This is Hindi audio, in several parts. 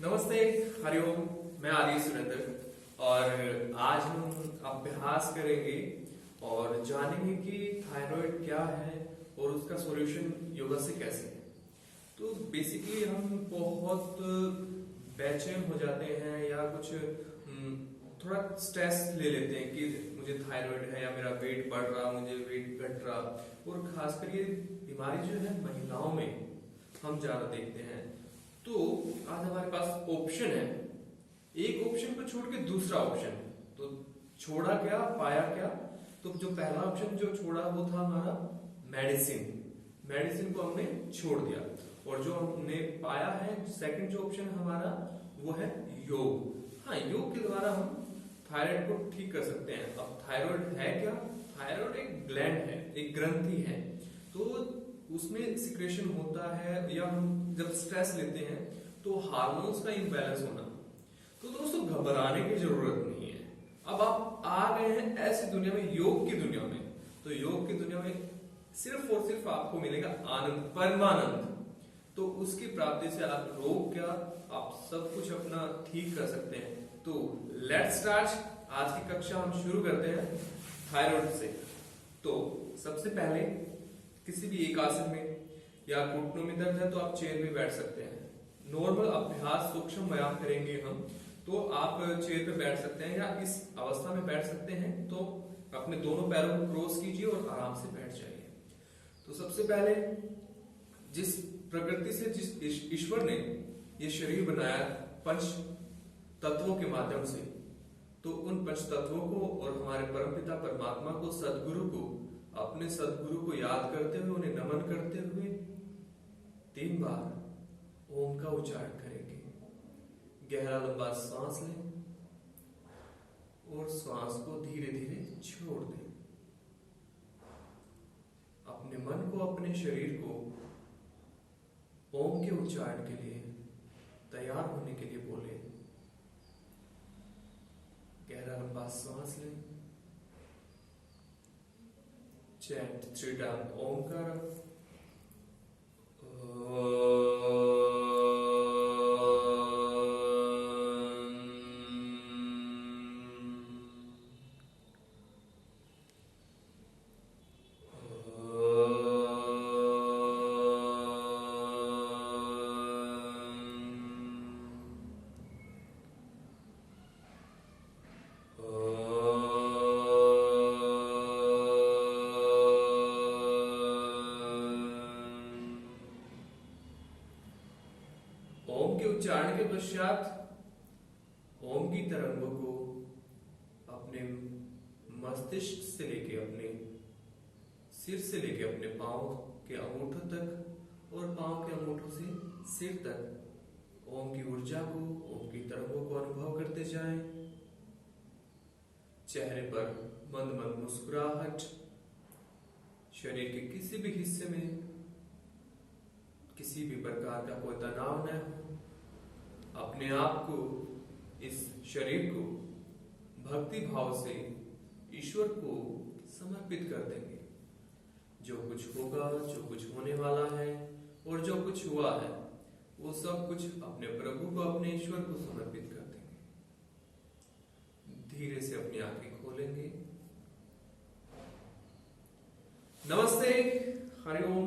नमस्ते, हरिओम। मैं आदि सुरेंद्र और आज हम अभ्यास करेंगे और जानेंगे कि थायराइड क्या है और उसका सॉल्यूशन योगा से कैसे है। तो बेसिकली हम बहुत बेचैन हो जाते हैं या कुछ थोड़ा स्ट्रेस ले लेते हैं कि मुझे थायराइड है या मेरा वेट बढ़ रहा, मुझे वेट घट रहा। और खासकर ये बीमारी जो है महिलाओं में हम ज्यादा देखते हैं। तो आज हमारे पास ऑप्शन है, एक ऑप्शन को छोड़ के दूसरा ऑप्शन। तो छोड़ा क्या, पाया क्या? तो जो पहला ऑप्शन जो छोड़ा वो था हमारा मेडिसिन को हमने छोड़ दिया। और जो हमने पाया है सेकंड जो ऑप्शन हमारा वो है योग। हाँ, योग के द्वारा हम थायराइड को ठीक कर सकते हैं। अब थायराइड है क्या? थायराइड एक ग्लैंड है, एक ग्रंथि है। तो उसमें सिक्रेशन होता है या हम जब स्ट्रेस लेते हैं तो हार्मोन्स का इम्बैलेंस होना। तो दोस्तों घबराने की जरूरत नहीं है। अब आप आ गए हैं ऐसी दुनिया में, योग की दुनिया में। तो योग की दुनिया में सिर्फ और सिर्फ आपको मिलेगा आनंद, परमानंद। तो उसकी प्राप्ति से आप रोग क्या, आप सब कुछ अपना ठीक कर सकते हैं। तो लेट्स स्टार्ट। आज की कक्षा हम शुरू करते हैं थायराइड से। तो सबसे पहले किसी भी एक आसन में या घुटनों में दर्द है तो आप चेयर में बैठ सकते हैं। नॉर्मल अभ्यास सूक्ष्म व्यायाम करेंगे हम, तो आप चेयर पे बैठ सकते हैं या इस अवस्था में बैठ सकते हैं। तो अपने दोनों पैरों को क्रॉस कीजिए और आराम से बैठ जाइए। तो सबसे पहले जिस प्रकृति से, जिस ईश्वर ने ये शरीर बनाया पंच तत्वों के माध्यम से, तो उन पंच तत्वों को और हमारे परमपिता परमात्मा को, सदगुरु को, अपने सदगुरु को याद करते हुए, उन्हें नमन करते हुए 3 बार ओम का उच्चारण करेंगे। गहरा लंबा सांस लें और सांस को धीरे धीरे छोड़ दें। अपने मन को, अपने शरीर को ओम के उच्चारण के लिए तैयार होने के लिए बोले। गहरा लंबा सांस लें, chant 3 times ओमकार। ओम के उच्चारण के पश्चात ओम की तरंगों को अपने मस्तिष्क से लेके, अपने सिर से लेके अपने पांव के अंगूठों तक और पांव के अंगूठों से सिर तक ओम की ऊर्जा को, ओम की तरंगों को अनुभव करते जाएं। चेहरे पर मंद मंद मुस्कुराहट, शरीर के किसी भी हिस्से में किसी भी प्रकार का कोई तनाव न हो। अपने आप को, इस शरीर को भक्ति भाव से ईश्वर को समर्पित कर देंगे। जो कुछ होगा, जो कुछ होने वाला है और जो कुछ हुआ है, वो सब कुछ अपने प्रभु को, अपने ईश्वर को समर्पित कर देंगे। धीरे से अपनी आंखें खोलेंगे। नमस्ते, हरिओम।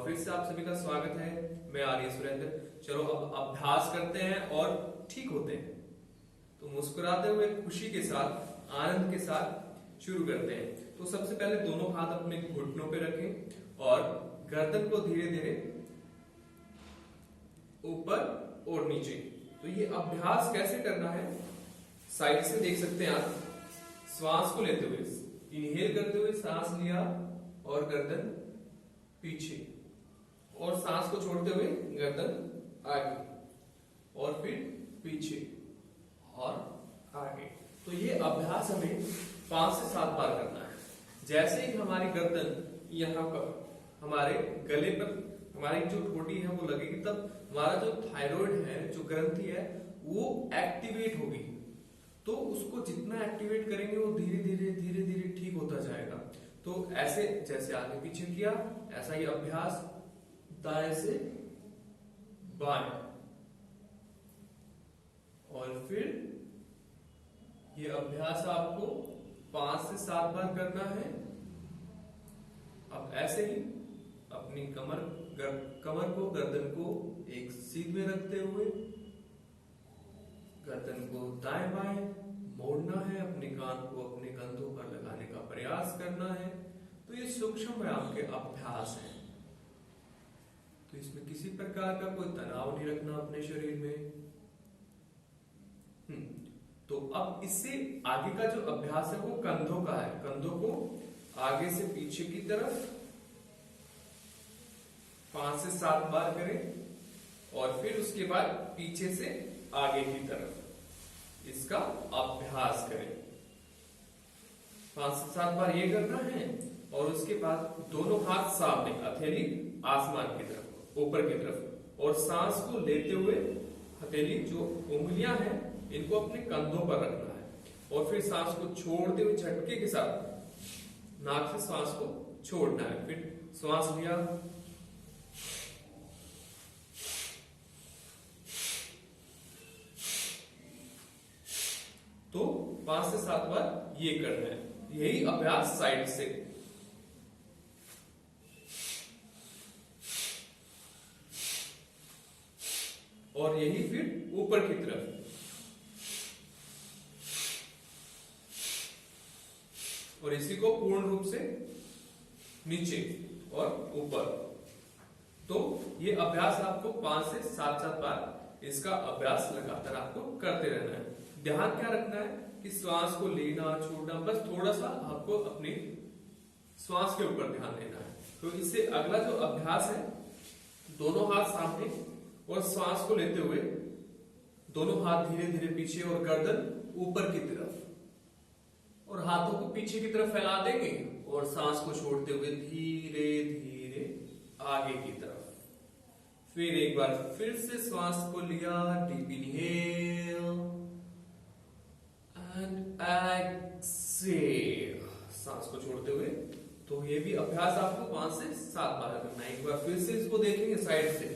फिर से आप सभी का स्वागत है। मैं आर्य सुरेंद्र। चलो अब अभ्यास करते हैं और ठीक होते हैं। तो मुस्कुराते हुए, खुशी के साथ, आनंद के साथ शुरू करते हैं। तो सबसे पहले दोनों हाथ अपने घुटनों पे रखें और गर्दन को धीरे धीरे ऊपर और नीचे। तो ये अभ्यास कैसे करना है, साइड से देख सकते हैं आप। श्वास को लेते हुए, इनहेल करते हुए सांस लिया और गर्दन पीछे, और सांस को छोड़ते हुए गर्दन आगे और फिर पीछे और आगे। तो ये अभ्यास हमें 5 से 7 बार करना है। जैसे ही हमारी गर्दन यहाँ पर, हमारे गले पर हमारी जो ठोड़ी है वो लगेगी, तब हमारा जो थायराइड है, जो ग्रंथि है, वो एक्टिवेट होगी। तो उसको जितना एक्टिवेट करेंगे वो धीरे धीरे धीरे धीरे ठीक होता जाएगा। तो ऐसे जैसे आगे पीछे किया, ऐसा ही अभ्यास दाएं से बाएं, और फिर ये अभ्यास आपको 5 से 7 बार करना है। अब ऐसे ही अपनी कमर को, गर्दन को एक सीध में रखते हुए गर्दन को दाएं बाएं मोड़ना है, अपने कान को अपने कंधों पर लगाने का प्रयास करना है। तो ये सूक्ष्म व्यायाम के अभ्यास हैं। तो इसमें किसी प्रकार का कोई तनाव नहीं रखना अपने शरीर में। तो अब इससे आगे का जो अभ्यास है वो कंधों का है। कंधों को आगे से पीछे की तरफ 5 से 7 बार करें और फिर उसके बाद पीछे से आगे की तरफ इसका अभ्यास करें। 5 से 7 बार ये करना है और उसके बाद दोनों हाथ सामने, हथेली आसमान की तरफ, ऊपर की तरफ, और सांस को लेते हुए हथेली जो उंगलियां हैं इनको अपने कंधों पर रखना है और फिर सांस को छोड़ते हुए झटके के साथ नाक से सांस को छोड़ना है। फिर सांस लिया, तो 5 से 7 बार ये करना है। यही अभ्यास साइड से। और यही फिर ऊपर की तरफ। और इसी को पूर्ण रूप से नीचे और ऊपर। तो ये अभ्यास आपको 5 से 7 बार इसका अभ्यास लगातार आपको करते रहना है। ध्यान क्या रखना है कि श्वास को लेना छोड़ना, बस थोड़ा सा आपको अपनी श्वास के ऊपर ध्यान देना है। तो इससे अगला जो अभ्यास है, दोनों हाथ सामने और श्वास को लेते हुए दोनों हाथ धीरे धीरे पीछे और गर्दन ऊपर की तरफ, और हाथों को पीछे की तरफ फैला देंगे और सांस को छोड़ते हुए धीरे धीरे आगे की तरफ। फिर एक बार फिर से श्वास को लिया, डीप इनहेल एंड एक्सहेल, सांस को छोड़ते हुए। तो ये भी अभ्यास आपको 5 से 7 बार करना है। एक बार फिर से इसको देखेंगे साइड से।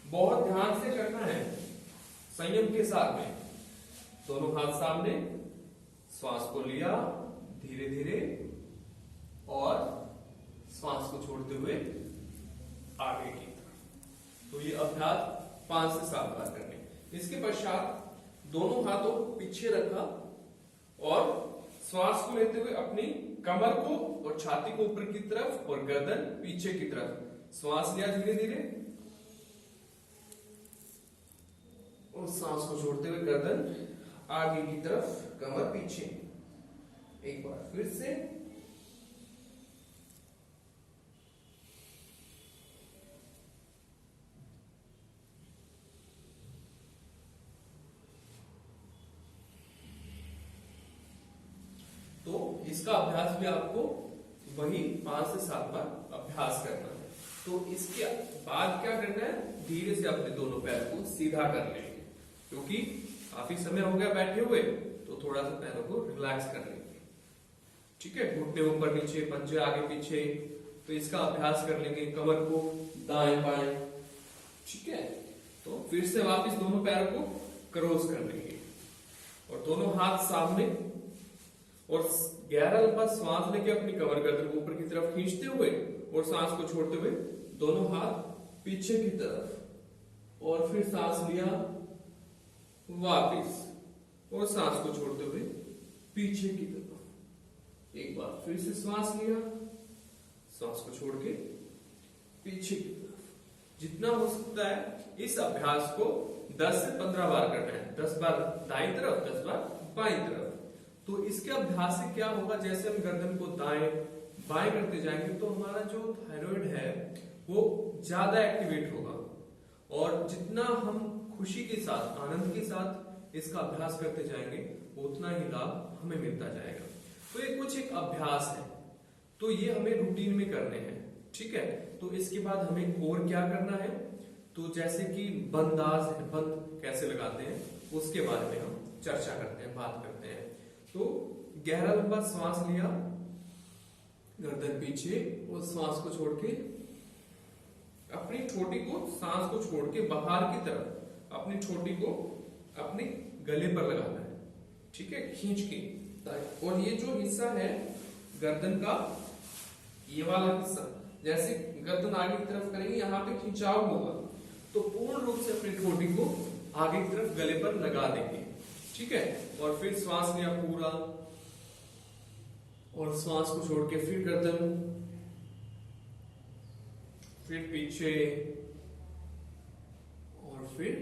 बहुत ध्यान से करना है, संयम के साथ में। दोनों हाथ सामने, श्वास को लिया धीरे धीरे और श्वास को छोड़ते हुए आगे की तरफ। तो ये अभ्यास 5 से 7 बार करने। इसके पश्चात दोनों हाथों को पीछे रखा और श्वास को लेते हुए अपनी कमर को और छाती को ऊपर की तरफ और गर्दन पीछे की तरफ। श्वास लिया धीरे धीरे और सांस को छोड़ते हुए गर्दन आगे की तरफ, कमर पीछे। एक बार फिर से। तो इसका अभ्यास भी आपको वही 5 से 7 बार अभ्यास करना है। तो इसके बाद क्या करना है, धीरे से अपने दोनों पैर को सीधा कर लेंगे, क्योंकि काफी समय हो गया बैठे हुए, तो थोड़ा सा पैरों को रिलैक्स कर लेंगे। ठीक है, घुटने ऊपर नीचे, पंजे आगे पीछे। तो इसका अभ्यास कर लेंगे, कमर को दाएं बाएं। ठीक है, तो फिर से वापस दोनों पैरों को क्रॉस कर लेंगे और दोनों हाथ सामने और गहरा लंबा श्वास लेके अपनी कमर गर्दन को ऊपर की तरफ खींचते हुए और सांस को छोड़ते हुए दोनों हाथ पीछे की तरफ, और फिर सांस लिया वापिस और सांस को छोड़ते हुए पीछे की तरफ। एक बार फिर से श्वास लिया, सांस को छोड़ के पीछे की तरफ। जितना हो सकता है इस अभ्यास को 10 से 15 बार करना है। 10 बार दाईं तरफ, 10 बार बाईं तरफ। तो इसके अभ्यास से क्या होगा, जैसे हम गर्दन को दाएं बाएं करते जाएंगे तो हमारा जो थायराइड है वो ज्यादा एक्टिवेट होगा, और जितना हम खुशी के साथ, आनंद के साथ इसका अभ्यास करते जाएंगे उतना ही लाभ हमें मिलता जाएगा। तो ये कुछ एक अभ्यास है, तो ये हमें रूटीन में करने हैं। ठीक है, तो इसके बाद हमें और क्या करना है, तो जैसे कि बंदाज है, बंद कैसे लगाते हैं उसके बारे में हम चर्चा करते हैं, बात करते हैं। तो गहरा लंबा श्वास लिया, गर्दन पीछे, और श्वास को छोड़ के अपनी ठोड़ी को, सांस को छोड़ के बाहर की तरफ अपनी ठोड़ी को अपनी गले पर लगाना है, ठीक है, खींच के। और ये जो हिस्सा है गर्दन का, ये वाला हिस्सा, जैसे गर्दन आगे की तरफ करेंगे यहाँ पे खिंचाव होगा, तो पूर्ण रूप से अपनी ठोड़ी को आगे की तरफ गले पर लगा देंगे, ठीक है। और फिर श्वास लिया पूरा, और श्वास को छोड़ के फिर गर्दन, फिर पीछे, और फिर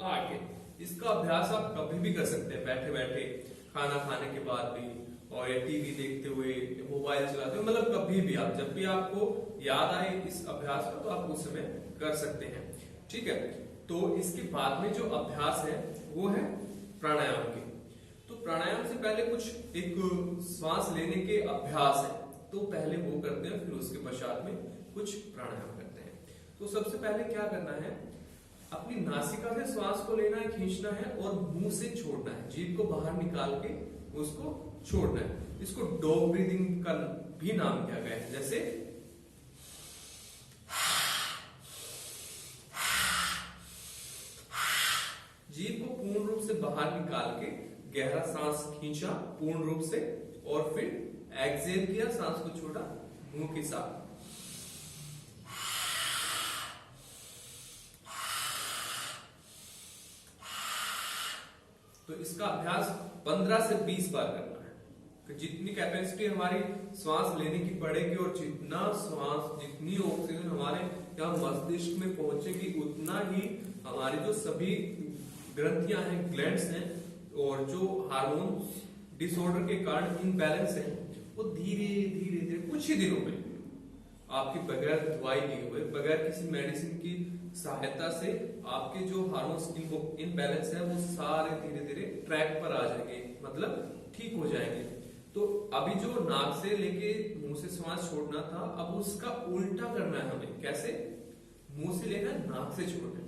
आगे। इसका अभ्यास आप कभी भी कर सकते हैं, बैठे बैठे, खाना खाने के बाद भी, और या टीवी देखते हुए, मोबाइल चलाते हुए, मतलब कभी भी आप, जब भी आपको याद आए इस अभ्यास का, तो आप उस समय कर सकते हैं, ठीक है। तो इसके बाद में जो अभ्यास है वो है प्राणायाम के। तो प्राणायाम से पहले कुछ एक श्वास लेने के अभ्यास है, तो पहले वो करते हैं, फिर उसके पश्चात में कुछ प्राणायाम करते हैं। तो सबसे पहले क्या करना है, अपनी नासिका से श्वास को लेना है, खींचना है, और मुंह से छोड़ना है, जीभ को बाहर निकाल के उसको छोड़ना है। इसको डॉग ब्रीदिंग का भी नाम दिया गया है। जैसे जीभ को पूर्ण रूप से बाहर निकाल के गहरा सांस खींचा पूर्ण रूप से, और फिर एक्सहेल किया, सांस को छोड़ा मुंह के साथ। तो इसका अभ्यास 15 से 20 बार करना है। तो जितनी कैपेसिटी हमारी श्वास लेने की बढ़ेगी, और जितना श्वास, जितनी ऑक्सीजन हमारे यहाँ मस्तिष्क में पहुंचेगी, उतना ही हमारी जो सभी ग्रंथियां हैं, ग्लैंड्स हैं, और जो हार्मोन डिसऑर्डर के कारण इनबैलेंस है, वो धीरे धीरे धीरे कुछ ही दिनों में आपके बगैर दवाई लिए हुए, बगैर किसी मेडिसिन की सहायता से, आपके जो हार्मोन्स इनबैलेंस है वो सारे धीरे धीरे ट्रैक पर आ जाएंगे, मतलब ठीक हो जाएंगे। तो अभी जो नाक से लेके मुंह से श्वास छोड़ना था, अब उसका उल्टा करना है हमें। कैसे? मुंह से लेना, नाक से छोड़ना है।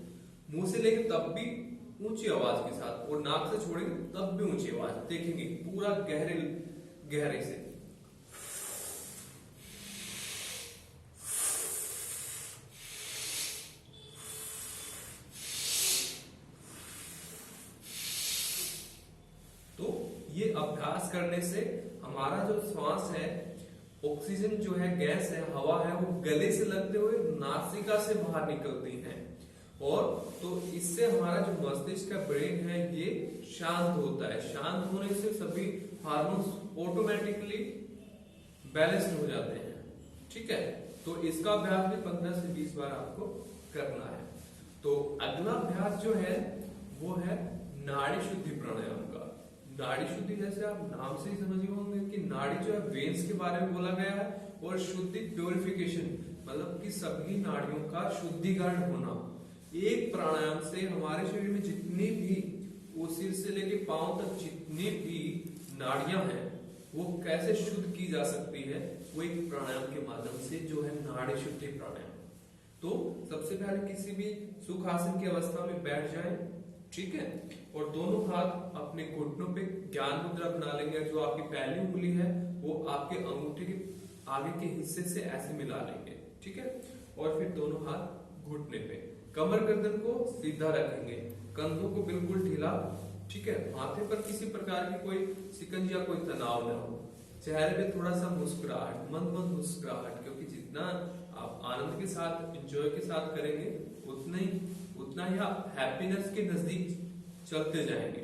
मुंह से लेके तब भी ऊंची आवाज के साथ, और नाक से छोड़ेंगे तब भी ऊंची आवाज। देखेंगे पूरा गहरे से। तो ये अभ्यास करने से हमारा जो श्वास है, ऑक्सीजन जो है, गैस है, हवा है, वो गले से लगते हुए नासिका से बाहर निकलती है। और तो इससे हमारा जो मस्तिष्क का ब्रेन है ये शांत होता है। शांत होने से सभी हार्मोन्स ऑटोमेटिकली बैलेंस्ड हो जाते हैं, ठीक है। तो इसका अभ्यास भी 15 से 20 बार आपको करना है। तो अगला अभ्यास जो है वो है नाड़ी शुद्धि प्राणायाम का। नाड़ी शुद्धि, जैसे आप नाम से ही समझ गए होंगे कि नाड़ी जो है, वेन्स के बारे में बोला गया है, और शुद्धि प्योरिफिकेशन, मतलब कि सभी नाड़ियों का शुद्धिकरण होना। एक प्राणायाम से हमारे शरीर में जितनी भी, वो सिर से लेके पांव तक जितनी भी नाड़ियां हैं, वो कैसे शुद्ध की जा सकती है, वो एक प्राणायाम के माध्यम से, जो है नाड़ी शुद्धि प्राणायाम। तो सबसे पहले किसी भी सुखासन की अवस्था में बैठ जाए, ठीक है, और दोनों हाथ अपने घुटनों पे ज्ञान मुद्रा बना लेंगे। जो आपकी पहली उंगली है वो आपके अंगूठे के आगे के हिस्से से ऐसे मिला लेंगे, ठीक है, और फिर दोनों हाथ घुटने पे, कमर गर्दन को सीधा रखेंगे, कंधों को बिल्कुल ढीला, ठीक है, माथे पर किसी प्रकार की कोई सिकंज या कोई तनाव न हो, चेहरे पे थोड़ा सा मुस्कुराहट, मंद मंद मुस्कुराहट, क्योंकि जितना आप आनंद के साथ, एंजॉय के साथ करेंगे, उतना ही आप हैप्पीनेस के नजदीक चलते जाएंगे,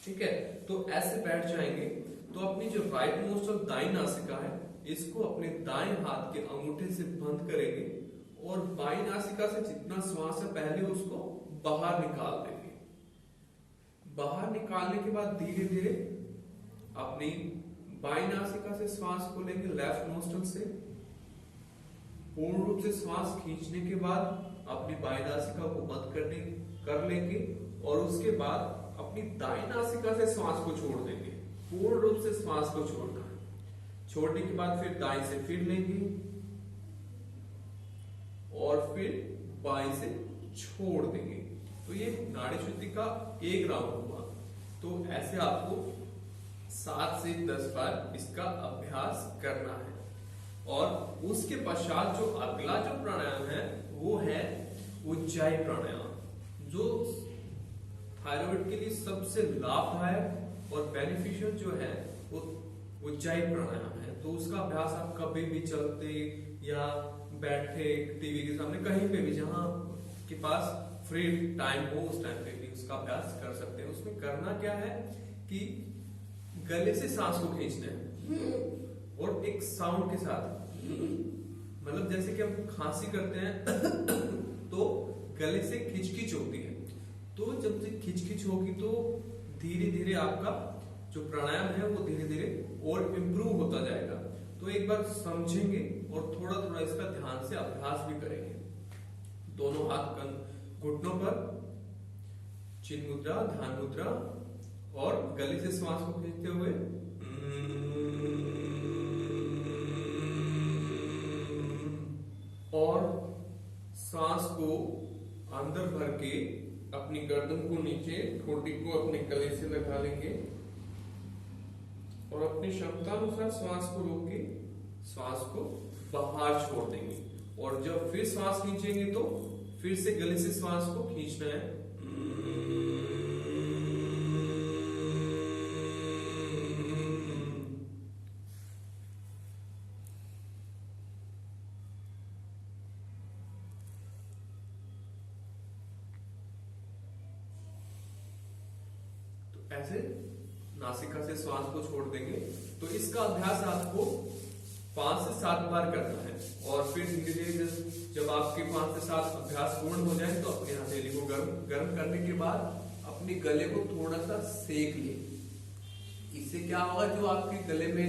ठीक है। तो ऐसे बैठ जाएंगे। तो अपनी जो राइट मोस्ट और दाईं नासिका है, इसको अपने दाएं हाथ के अंगूठे से बंद करेंगे, और बाईं नासिका से जितना श्वास है पहले उसको बाहर निकाल देंगे। बाहर निकालने के बाद धीरे धीरे अपनी बाईं नासिका से श्वास को लेंगे लेफ्ट नोस्ट्रल से, पूर्ण रूप से श्वास खींचने के बाद अपनी बाईं नासिका को बंद कर लेंगे, और उसके बाद अपनी दाईं नासिका से श्वास को छोड़ देंगे। पूर्ण रूप से श्वास को छोड़ना है। छोड़ने के बाद फिर दाईं से फिर लेंगे, और फिर बाईं से छोड़ देंगे। तो ये नाड़ी शुद्धि का एक राउंड हुआ। तो ऐसे आपको 7 से 10 बार इसका अभ्यास करना है। और उसके पश्चात जो अगला जो प्राणायाम है वो है उज्जाई प्राणायाम, जो थायराइड के लिए सबसे लाभदायक और बेनिफिशियल जो है वो उज्जाई प्राणायाम है। तो उसका अभ्यास आप कभी भी चलते या बैठे टीवी के सामने कहीं पे भी जहां के पास फ्री टाइम हो उस टाइम पे भी उसका अभ्यास कर सकते हैं। उसमें करना क्या है कि गले से सांस को खींचना है और एक साउंड के साथ, मतलब जैसे कि हम खांसी करते हैं तो गले से खिचखिच होती है, तो जब से खिचखिच होगी तो धीरे धीरे आपका जो प्राणायाम है वो धीरे धीरे और इम्प्रूव होता जाएगा। तो एक बार समझेंगे और थोड़ा थोड़ा इसका ध्यान से अभ्यास भी करेंगे। दोनों हाथ घुटनों पर, चिन्ह मुद्रा, ध्यान मुद्रा, और गले से श्वास को खींचते हुए और सांस को अंदर भर के अपनी गर्दन को नीचे, ठोड़ी को अपने गले से लगा लेंगे और अपनी क्षमता अनुसार श्वास को रोक के श्वास को बाहर छोड़ देंगे। और जब फिर श्वास खींचेंगे तो फिर से गले से श्वास को खींचना है। तो ऐसे नासिका से श्वास को छोड़ देंगे। तो इसका अभ्यास आपको 5 से 7 बार करना है और फिर धीरे धीरे जब आपके 5 से 7 अभ्यास पूर्ण हो जाए तो अपनी हथेली को गर्म करने के बाद अपने गले को थोड़ा सा सेक ले। इससे क्या होगा, जो आपके गले में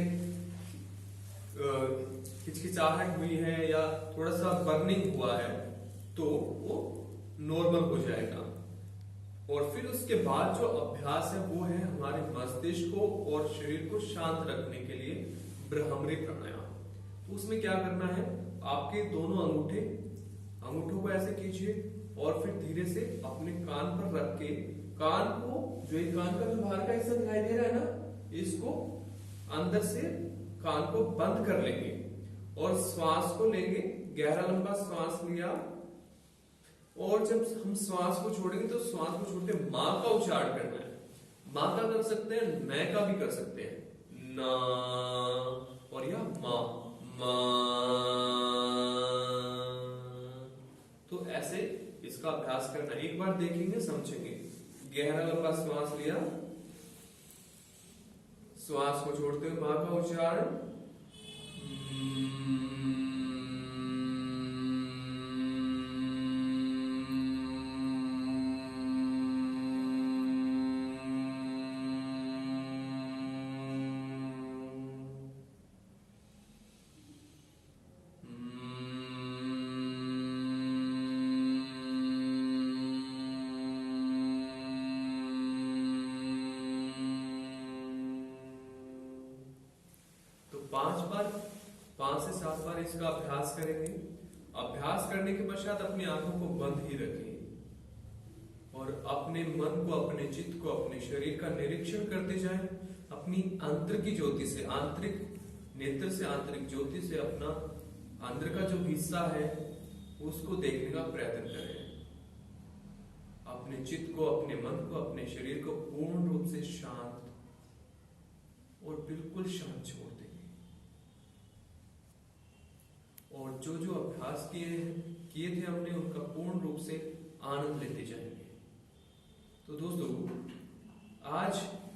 हिचकिचाहट हुई है या थोड़ा सा बर्निंग हुआ है तो वो नॉर्मल हो जाएगा। और फिर उसके बाद जो अभ्यास है वो है हमारे मस्तिष्क को और शरीर को शांत रखने के लिए ब्राह्मरी प्राणायाम। तो उसमें क्या करना है, आपके दोनों अंगूठों को ऐसे कीजिए और फिर धीरे से अपने कान पर रख के कान को, जो एक कान का जो बाहर का हिस्सा दिखाई दे रहा है ना, इसको अंदर से कान को बंद कर लेंगे और श्वास को लेंगे। गहरा लंबा श्वास लिया और जब हम श्वास को छोड़ेंगे तो श्वास को छोड़ के मां का उच्चारण करना है। मां का कर सकते हैं, मैं का भी कर सकते हैं, ना और या मां, तो ऐसे इसका अभ्यास करना। एक बार देखेंगे, समझेंगे। गहरा लंबा श्वास लिया, श्वास को छोड़ते हुए मां का उच्चारण, पांच से सात बार इसका अभ्यास करेंगे। अभ्यास करने के पश्चात अपनी आंखों को बंद ही रखें और अपने मन को, अपने चित्त को, अपने शरीर का निरीक्षण करते जाएं। अपनी अंतर की ज्योति से, आंतरिक नेत्र से, आंतरिक ज्योति से अपना अंदर का जो हिस्सा है उसको देखने का प्रयत्न करें। अपने चित्त को, अपने मन को, अपने शरीर को पूर्ण रूप से शांत और बिल्कुल शांत छोड़ देंगे और जो जो अभ्यास किए थे हमने उनका पूर्ण रूप से आनंद लेते जाएंगे। तो दोस्तों, आज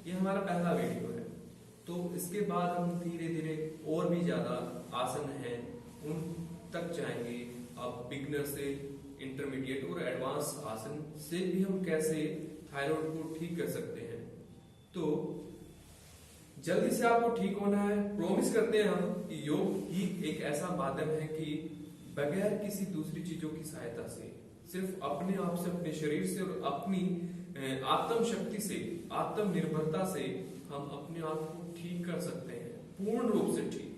ये हमारा पहला वीडियो है, तो इसके बाद हम धीरे धीरे और भी ज्यादा आसन हैं उन तक जाएंगे। अब बिगनर से इंटरमीडिएट और एडवांस आसन से भी हम कैसे थायराइड को ठीक कर सकते हैं। तो जल्दी से आपको ठीक होना है। प्रॉमिस करते हैं हम कि योग ही एक ऐसा माध्यम है कि बगैर किसी दूसरी चीजों की सहायता से, सिर्फ अपने आप से, अपने शरीर से और अपनी आत्म शक्ति से, आत्मनिर्भरता से हम अपने आप को ठीक कर सकते हैं, पूर्ण रूप से ठीक।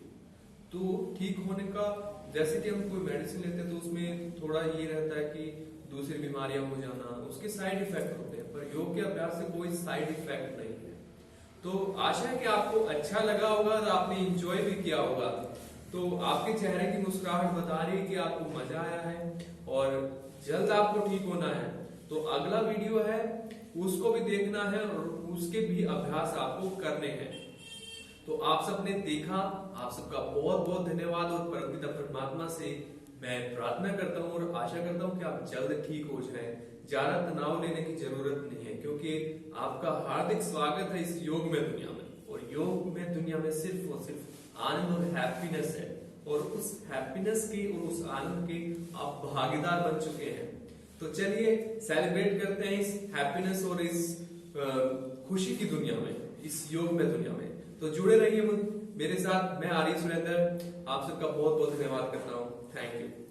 तो ठीक होने का, जैसे कि हम कोई मेडिसिन लेते हैं तो उसमें थोड़ा ये रहता है कि दूसरी बीमारियां हो जाना, उसके साइड इफेक्ट होते हैं, पर योग के अभ्यास से कोई साइड इफेक्ट नहीं है। तो आशा है कि आपको अच्छा लगा होगा और आपने एंजॉय भी किया होगा। तो आपके चेहरे की मुस्कुराहट बता रही है कि आपको मजा आया है और जल्द आपको ठीक होना है। तो अगला वीडियो है उसको भी देखना है और उसके भी अभ्यास आपको करने हैं। तो आप सबने देखा, आप सबका बहुत बहुत धन्यवाद और परमपिता परमात्मा से मैं प्रार्थना करता हूँ और आशा करता हूँ कि आप जल्द ठीक हो जाएं। ज्यादा तनाव लेने की जरूरत नहीं है, क्योंकि आपका हार्दिक स्वागत है इस योग में दुनिया में। और योग में दुनिया में सिर्फ और सिर्फ आनंद और हैप्पीनेस है, और उस हैप्पीनेस की और उस आनंद के आप भागीदार बन चुके हैं। तो चलिए सेलिब्रेट करते हैं इस हैप्पीनेस और इस खुशी की दुनिया में, इस योग में दुनिया में। तो जुड़े रहिए मेरे साथ। मैं आर्य सुरेंद्र आप सबका बहुत बहुत धन्यवाद करता हूँ। Thank you.